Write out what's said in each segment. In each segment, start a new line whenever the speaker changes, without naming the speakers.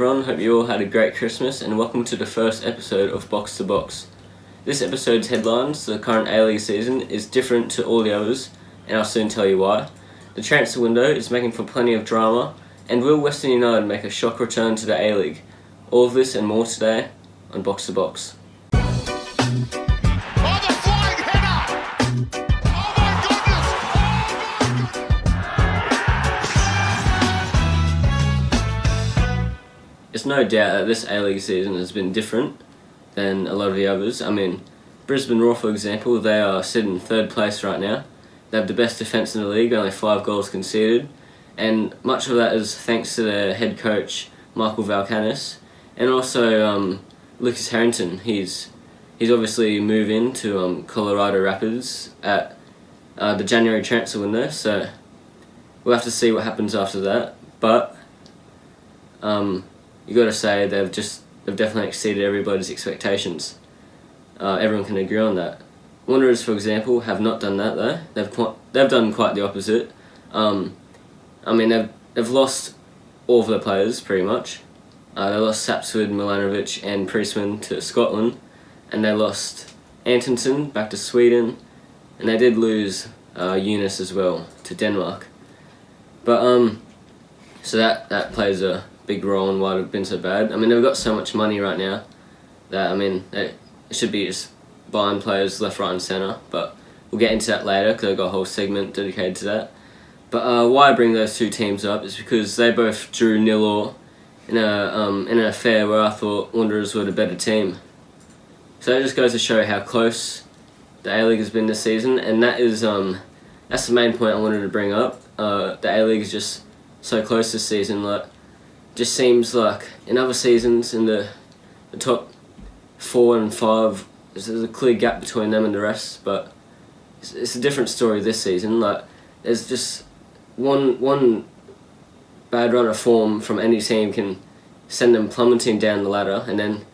everyone, hope you all had a great Christmas and welcome to the first episode of Box to Box. This episode's headlines, the current A-League season, is different to all the others and I'll soon tell you why. The transfer window is making for plenty of drama and will Western United make a shock return to the A-League? All of this and more today on Box to Box. There's no doubt that this A-League season has been different than a lot of the others. I mean, Brisbane Roar, for example, they are sitting in third place right now. They have the best defence in the league, only 5 goals conceded, and much of that is thanks to their head coach, Michael Valkanis, and also Lucas Harrington. He's obviously moved into Colorado Rapids at the January transfer window, so we'll have to see what happens after that. But you got to say they've definitely exceeded everybody's expectations. Everyone can agree on that. Wanderers, for example, have not done that though. They've done quite the opposite. They've lost all of their players pretty much. They lost Sapswood, Milanovic, and Priestman to Scotland, and they lost Antonsen back to Sweden, and they did lose Eunice as well to Denmark. But so that plays a big role in why they've been so bad. I mean, they've got so much money right now that they should be just buying players left, right, and centre. But we'll get into that later because I've got a whole segment dedicated to that. But why I bring those two teams up is because they both drew 0-0 in an affair where I thought Wanderers were the better team. So it just goes to show how close the A-League has been this season, and that's the main point I wanted to bring up. The A-League is just so close this season. Just seems like in other seasons, in the top 4 and 5, there's a clear gap between them and the rest. But it's a different story this season. There's just one bad run of form from any team can send them plummeting down the ladder, and then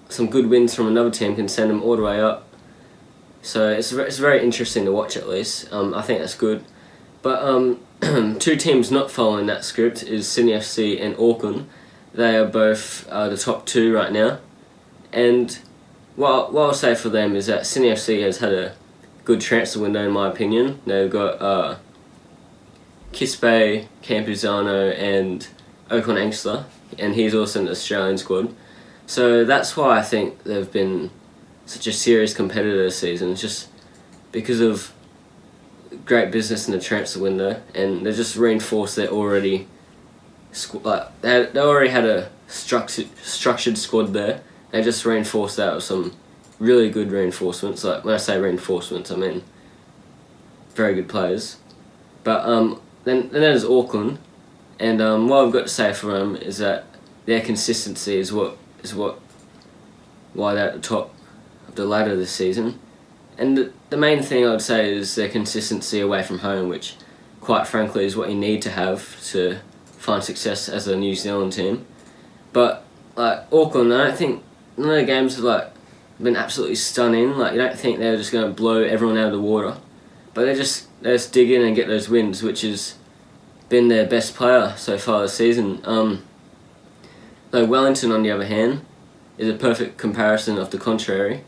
some good wins from another team can send them all the way up. So it's very interesting to watch, at least. I think that's good. But two teams not following that script is Sydney FC and Auckland. They are both the top 2 right now. And what I'll say for them is that Sydney FC has had a good transfer window, in my opinion. They've got Kispe, Campuzano, and Ocon Angsler, and he's also in the Australian squad. So that's why I think they've been such a serious competitor this season. It's just because of great business in the transfer window, and they just reinforced their already they already had a structured squad there. They just reinforced that with some really good reinforcements. Like, when I say reinforcements, I mean very good players. But then there's Auckland, and what I've got to say for them is that their consistency is why they're at the top of the ladder this season. And the main thing I would say is their consistency away from home, which, quite frankly, is what you need to have to find success as a New Zealand team. But Auckland, I don't think none of the games have been absolutely stunning. You don't think they're just going to blow everyone out of the water, but they just dig in and get those wins, which has been their best player so far this season. Though Wellington, on the other hand, is a perfect comparison of the contrary.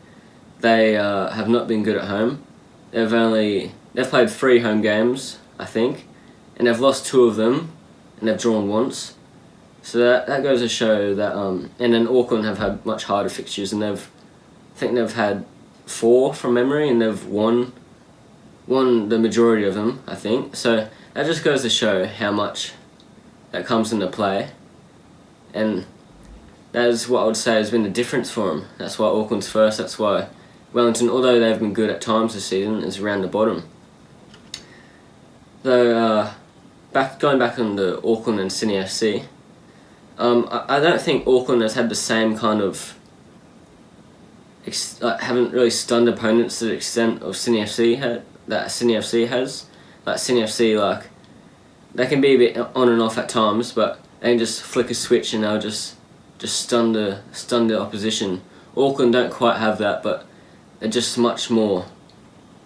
They have not been good at home. They've played 3 home games, I think, and they've lost 2 of them, and they've drawn once. So that goes to show that. And then Auckland have had much harder fixtures, and I think they've had 4 from memory, and they've won the majority of them, I think. So that just goes to show how much that comes into play, and that is what I would say has been the difference for them. That's why Auckland's first. That's why Wellington, although they've been good at times this season, is around the bottom. Though, going back on the Auckland and Sydney FC, I don't think Auckland has had the same kind of haven't really stunned opponents to the extent of Sydney FC that Sydney FC has. Sydney FC, they can be a bit on and off at times, but they can just flick a switch and they'll just stun the opposition. Auckland don't quite have that, but they're just much more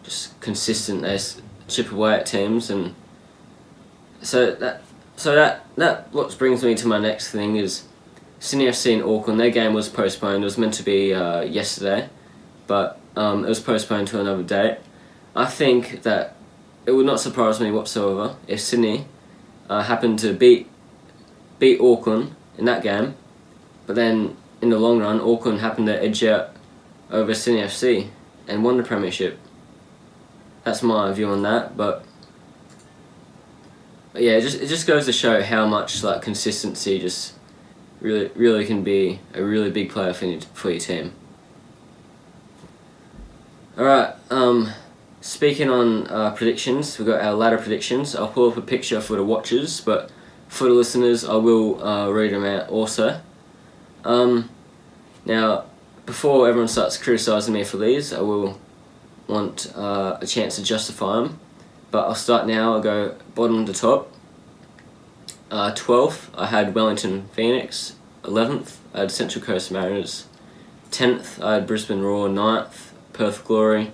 just consistent. They chip away at teams, and so that what brings me to my next thing is Sydney FC and Auckland, their game was postponed. It was meant to be yesterday, but it was postponed to another date. I think that it would not surprise me whatsoever if Sydney happened to beat Auckland in that game, but then in the long run, Auckland happened to edge out over Sydney FC and won the premiership. That's my view on that, but yeah, it just goes to show how much like consistency just really can be a really big player for your team. Alright, speaking on predictions, we've got our ladder predictions. I'll pull up a picture for the watchers, but for the listeners, I will read them out also. Now, before everyone starts criticising me for these, I will want a chance to justify them. But I'll start now. I'll go bottom to top. 12th, I had Wellington Phoenix. 11th, I had Central Coast Mariners. 10th, I had Brisbane Roar. 9th, Perth Glory.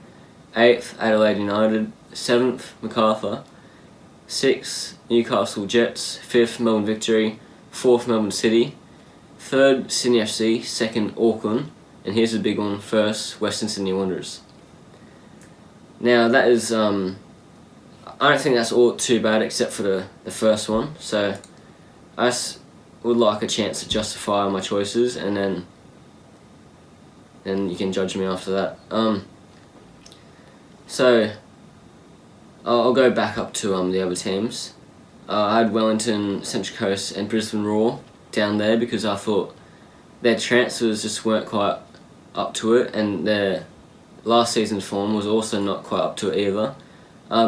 8th, Adelaide United. 7th, Macarthur. 6th, Newcastle Jets. 5th, Melbourne Victory. 4th, Melbourne City. 3rd, Sydney FC. 2nd, Auckland. And here's the big one, 1st, Western Sydney Wanderers. Now that is, I don't think that's all too bad except for the first one. So I would like a chance to justify my choices, and then you can judge me after that. So I'll go back up to the other teams. I had Wellington, Central Coast and Brisbane Roar down there because I thought their transfers just weren't quite up to it, and their last season's form was also not quite up to it either.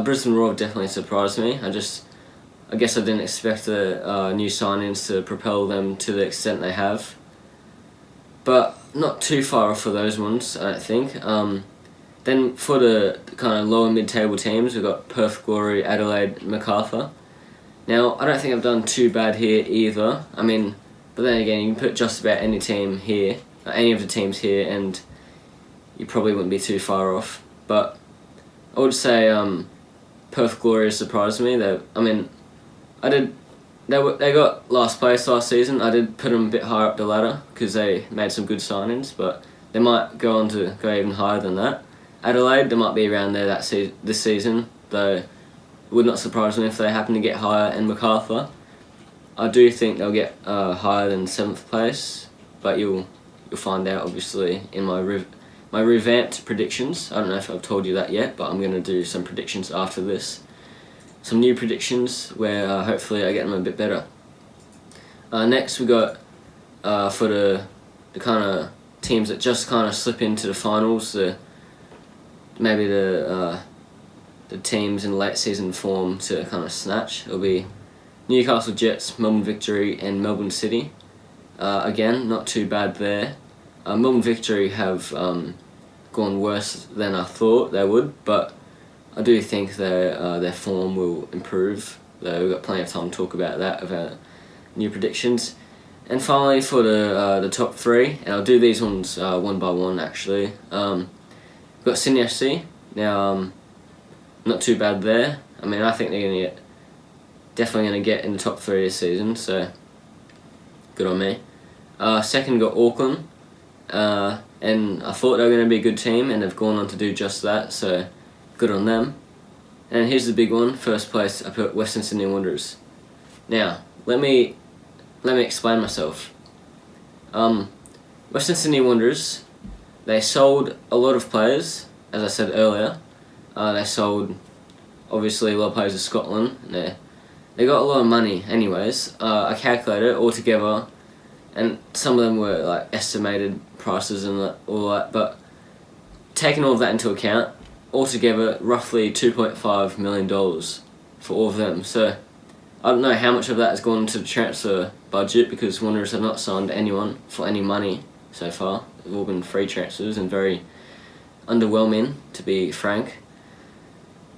Brisbane Roar definitely surprised me. I guess I didn't expect the new signings to propel them to the extent they have. But not too far off for those ones, I don't think. Then for the kind of lower mid-table teams, we've got Perth Glory, Adelaide, Macarthur. Now, I don't think I've done too bad here either. I mean, but then again, you can put just about any team here, any of the teams here, and you probably wouldn't be too far off. But I would say Perth Glory surprised me. They got last place last season. I did put them a bit higher up the ladder because they made some good signings, but they might go on to go even higher than that. Adelaide, they might be around there this season, though it would not surprise me if they happen to get higher. And Macarthur, I do think they'll get higher than 7th place, but you'll find out obviously in my revamped predictions. I don't know if I've told you that yet, but I'm going to do some predictions after this. Some new predictions where hopefully I get them a bit better. Next we got for the kind of teams that just kind of slip into the finals, maybe the teams in late season form to kind of snatch. It'll be Newcastle Jets, Melbourne Victory and Melbourne City. Again, not too bad there. Melbourne Victory have gone worse than I thought they would, but I do think their form will improve, though we've got plenty of time to talk about that, about new predictions. And finally, for the top 3, and I'll do these ones one by one actually. We've got Sydney FC. Now, not too bad there. I mean, I think they're definitely going to get in the top 3 this season, so good on me. Second, got Auckland. And I thought they were going to be a good team, and they've gone on to do just that, so good on them. And here's the big one. First place, I put Western Sydney Wanderers. Now, let me explain myself. Western Sydney Wanderers, they sold a lot of players, as I said earlier. They sold, obviously, a lot of players to Scotland. And they got a lot of money anyways. I calculated it all together, and some of them were like estimated prices and all that, but taking all of that into account, altogether roughly $2.5 million for all of them. So I don't know how much of that has gone into the transfer budget, because Wanderers have not signed anyone for any money so far. They've all been free transfers and very underwhelming, to be frank.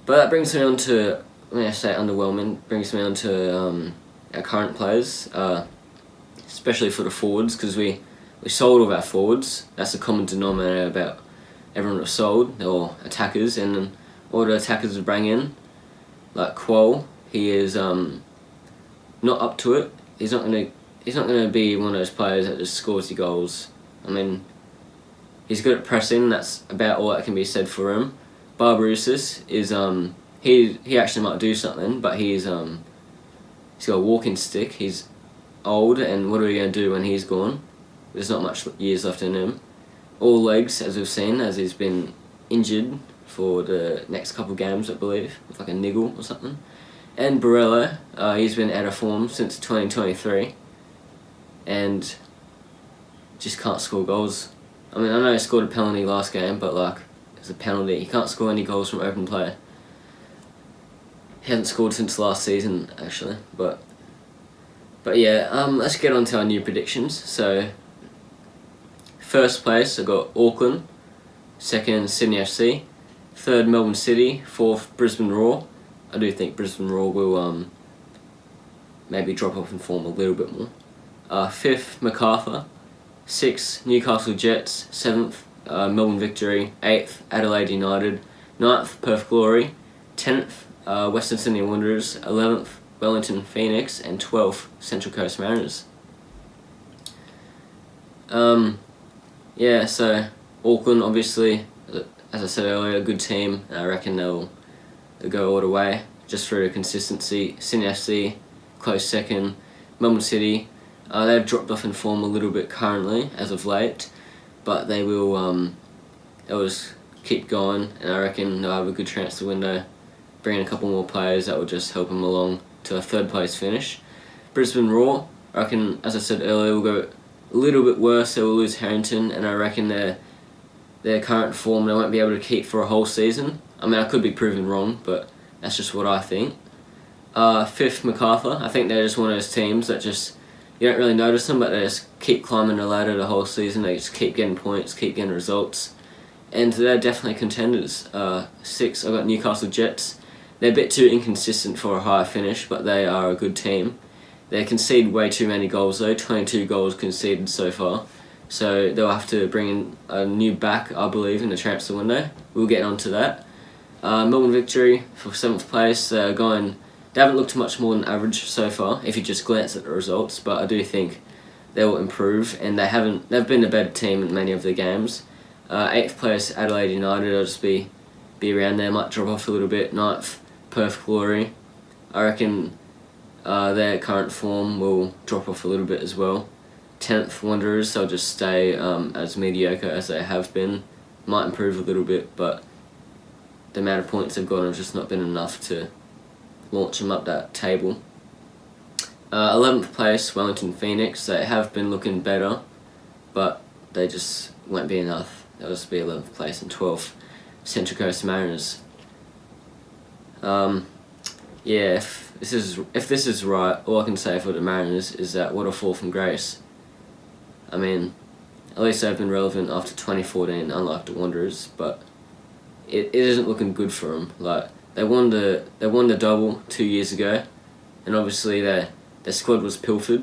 But that brings me on to, when I say underwhelming, brings me on to our current players, especially for the forwards, because we sold all of our forwards. That's the common denominator about everyone that was sold, or attackers, and then all the attackers we bring in, like Quoll, he is not up to it. He's not going to be one of those players that just scores the goals. I mean, he's good at pressing. That's about all that can be said for him. Barbarouses is he actually might do something, but he's got a walking stick. He's old, and what are we going to do when he's gone? There's not much years left in him. All legs, as we've seen, as he's been injured for the next couple of games, I believe, with like a niggle or something. And Barella, he's been out of form since 2023, and just can't score goals. I mean, I know he scored a penalty last game, but like, it's a penalty. He can't score any goals from open play. He hasn't scored since last season, actually, but yeah, let's get on to our new predictions. So, first place, I got Auckland. Second, Sydney FC. Third, Melbourne City. Fourth, Brisbane Roar. I do think Brisbane Roar will maybe drop off in form a little bit more. Fifth, Macarthur. Sixth, Newcastle Jets. Seventh, Melbourne Victory. Eighth, Adelaide United. Ninth, Perth Glory. 10th, Western Sydney Wanderers. 11th, Wellington Phoenix. And 12th, Central Coast Mariners. Yeah, so Auckland, obviously, as I said earlier, a good team. I reckon they'll go all the way just through consistency. Sydney FC, close second. Melbourne City, they've dropped off in form a little bit currently as of late, but they'll just keep going, and I reckon they'll have a good transfer window. Bring in a couple more players that will just help them along to a third place finish. Brisbane Roar, I reckon, as I said earlier, will go a little bit worse. They will lose Harrington, and I reckon their current form they won't be able to keep for a whole season. I mean, I could be proven wrong, but that's just what I think. Fifth, Macarthur. I think they're just one of those teams that just, you don't really notice them, but they just keep climbing the ladder the whole season. They just keep getting points, keep getting results. And they're definitely contenders. Sixth, I've got Newcastle Jets. They're a bit too inconsistent for a higher finish, but they are a good team. They concede way too many goals though, 22 goals conceded so far. So they'll have to bring in a new back, I believe, in the transfer window. We'll get onto that. Melbourne Victory for 7th place. They haven't looked much more than average so far, if you just glance at the results, but I do think they will improve, and they've been a better team in many of their games. 8th place, Adelaide United, will just be around there, might drop off a little bit. 9th, Perth Glory. I reckon their current form will drop off a little bit as well. 10th, Wanderers, they'll just stay as mediocre as they have been. Might improve a little bit, but the amount of points they've got have just not been enough to launch them up that table. 11th place, Wellington Phoenix. They have been looking better, but they just won't be enough. They'll just be 11th place. And 12th, Central Coast Mariners. Yeah, if this is right, all I can say for the Mariners is that what a fall from grace. I mean, at least they've been relevant after 2014, unlike the Wanderers, but it isn't looking good for them. Like, they won the double 2 years ago, and obviously their squad was pilfered,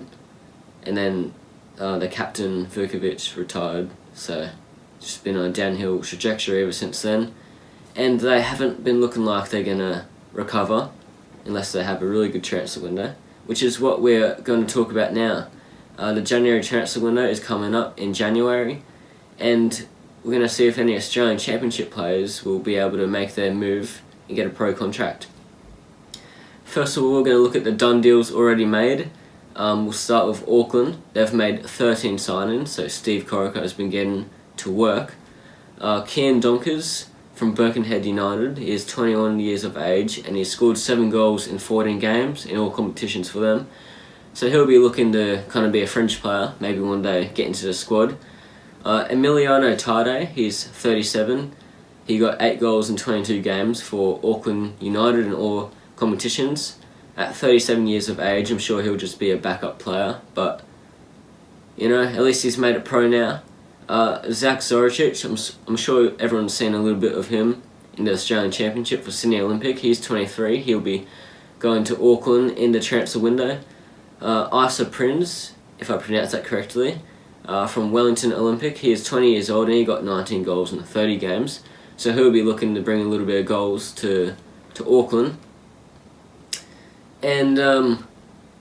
and then their captain Vukovic retired, so it's just been on a downhill trajectory ever since then, and they haven't been looking like they're gonna recover unless they have a really good transfer window, which is what we're going to talk about now. The January transfer window is coming up in January, and we're going to see if any Australian Championship players will be able to make their move and get a pro contract. First of all, we're going to look at the done deals already made. We'll start with Auckland. They've made 13 signings, so Steve Corica has been getting to work. Kian Donkers from Birkenhead United. He is 21 years of age, and he's scored 7 goals in 14 games in all competitions for them. So he'll be looking to kind of be a fringe player, maybe one day get into the squad. Emiliano Tade, he's 37. He got 8 goals in 22 games for Auckland United in all competitions. At 37 years of age, I'm sure he'll just be a backup player, but you know, at least he's made it pro now. Zach Zoricic, I'm sure everyone's seen a little bit of him in the Australian Championship for Sydney Olympic. He's 23. He'll be going to Auckland in the transfer window. Isa Prinz, if I pronounce that correctly, from Wellington Olympic. He is 20 years old and he got 19 goals in 30 games. So he'll be looking to bring a little bit of goals to Auckland. And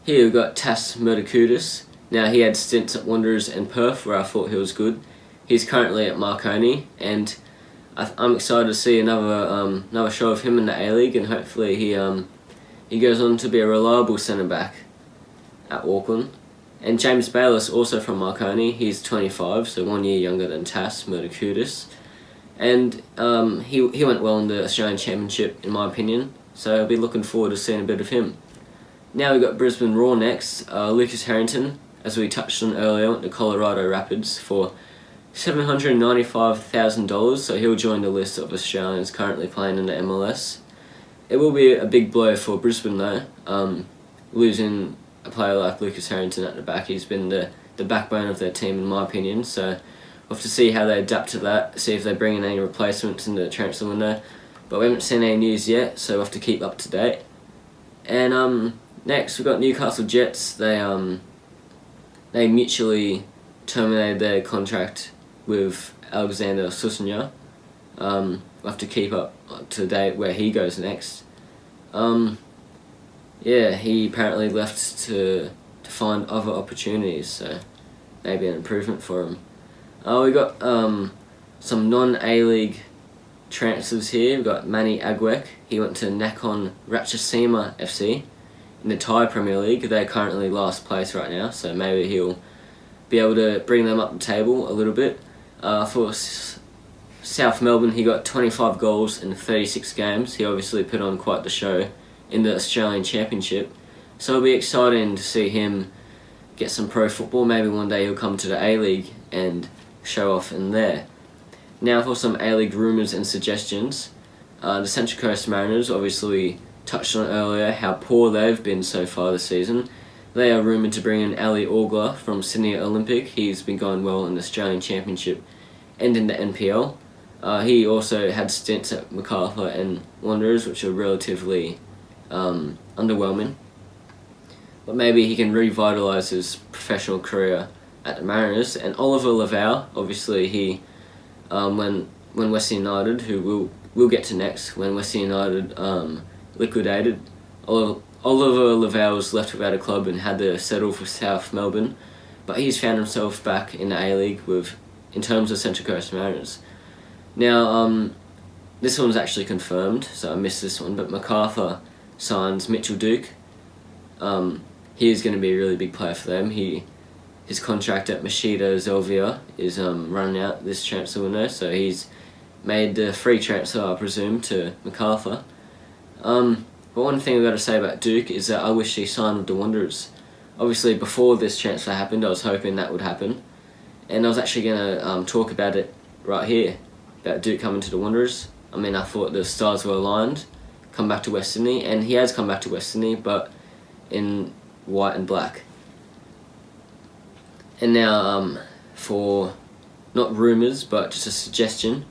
here we've got Tas Murtakudis. Now, he had stints at Wanderers and Perth where I thought he was good. He's currently at Marconi, and I'm excited to see another show of him in the A-League, and hopefully he goes on to be a reliable centre-back at Auckland. And James Bayliss, also from Marconi, he's 25, so 1 year younger than Tas Murtakoudis. And he went well in the Australian Championship, in my opinion, so I'll be looking forward to seeing a bit of him. Now we've got Brisbane Roar next. Lucas Harrington, as we touched on earlier, went to Colorado Rapids for $795,000, so he'll join the list of Australians currently playing in the MLS. It will be a big blow for Brisbane though, losing a player like Lucas Harrington at the back. He's been the backbone of their team, in my opinion, so we'll have to see how they adapt to that, see if they bring in any replacements in the transfer window. But we haven't seen any news yet, so we'll have to keep up to date. And next we've got Newcastle Jets. They mutually terminated their contract with Alexander Susanya. We'll have to keep up to date where he goes next. Yeah, he apparently left to find other opportunities, so maybe an improvement for him. We got some non-A-League transfers here. We've got Manny Agwek. He went to Nakhon Ratchasima FC in the Thai Premier League. They're currently last place right now, so maybe he'll be able to bring them up the table a little bit. For South Melbourne, he got 25 goals in 36 games. He obviously put on quite the show in the Australian Championship, so it'll be exciting to see him get some pro football. Maybe one day he'll come to the A-League and show off in there. Now for some A-League rumours and suggestions. The Central Coast Mariners, obviously touched on earlier how poor they've been so far this season. They are rumoured to bring in Ali Orgler from Sydney Olympic. He's been going well in the Australian Championship and in the NPL. He also had stints at Macarthur and Wanderers, which are relatively underwhelming. But maybe he can revitalise his professional career at the Mariners. And Oliver Lavau, obviously he, when Western United, who we'll get to next, when Western United liquidated, Oliver Lavau was left without a club and had to settle for South Melbourne. But he's found himself back in the A-League in terms of Central Coast Mariners. Now, this one's actually confirmed, so I missed this one, but Macarthur signs Mitchell Duke. He is going to be a really big player for them. His contract at Machida Zelvia is running out this transfer window, so he's made the free transfer, I presume, to Macarthur. But one thing I've got to say about Duke is that I wish he signed with the Wanderers. Obviously, before this transfer happened, I was hoping that would happen, and I was actually going to talk about it right here, about Duke coming to the Wanderers. I mean, I thought the stars were aligned, come back to West Sydney, and he has come back to West Sydney, but in white and black. And now, for not rumours, but just a suggestion,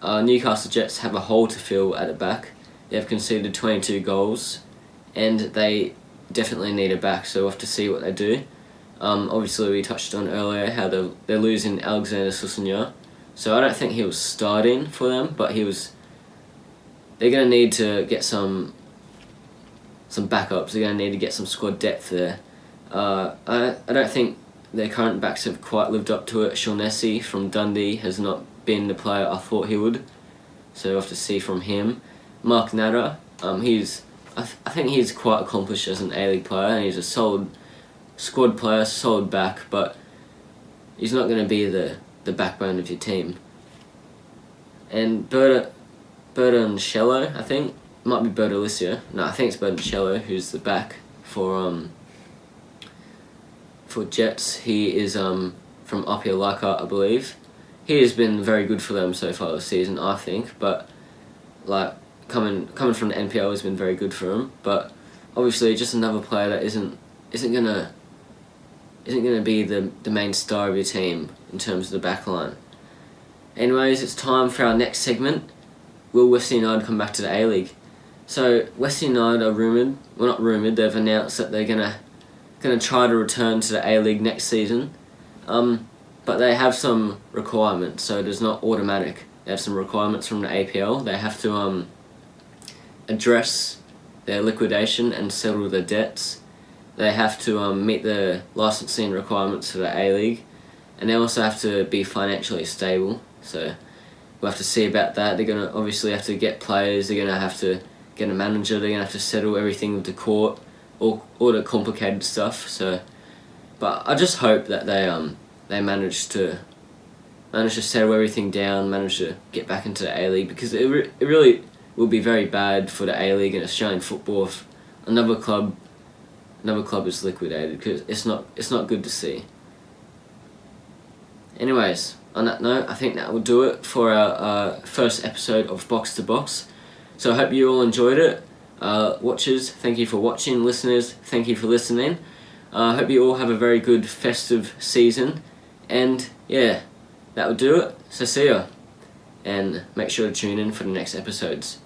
Newcastle Jets have a hole to fill at the back. They have conceded 22 goals, and they definitely need a back, so we'll have to see what they do. Obviously, we touched on earlier how they're losing Alexander Susanya, so I don't think he was starting for them, but they're going to need to get some backups. They're going to need to get some squad depth there. I don't think their current backs have quite lived up to it. Shaughnessy from Dundee has not been the player I thought he would, so we'll have to see from him. Mark Natter, I think he's quite accomplished as an A-League player, and he's a solid squad player, solid back, but he's not going to be the backbone of your team. And Burton Shello, I think, might be Bertolicio. No, I think it's Burton Shello who's the back for Jets. He is from Apia Leichhardt, I believe. He has been very good for them so far this season, I think, but like coming from the NPL has been very good for him. But obviously, just another player that isn't gonna be the main star of your team in terms of the back line. Anyways, it's time for our next segment. Will Western United come back to the A-League? So Western United are rumoured, well not rumoured, they've announced that they're gonna try to return to the A-League next season. But they have some requirements, so it is not automatic. They have some requirements from the APL. They have to address their liquidation and settle their debts. they have to meet the licensing requirements for the A-League, and they also have to be financially stable. So we'll have to see about that. They're going to obviously have to get players, they're going to have to get a manager, they're going to have to settle everything with the court, all the complicated stuff. So, but I just hope that they manage to settle everything down, manage to get back into the A-League, because it really will be very bad for the A-League and Australian football if another club is liquidated, because it's not good to see. Anyways, on that note, I think that will do it for our first episode of Box to Box. So I hope you all enjoyed it. Watchers, thank you for watching. Listeners, thank you for listening. I hope you all have a very good festive season. And yeah, that will do it. So see ya. And make sure to tune in for the next episodes.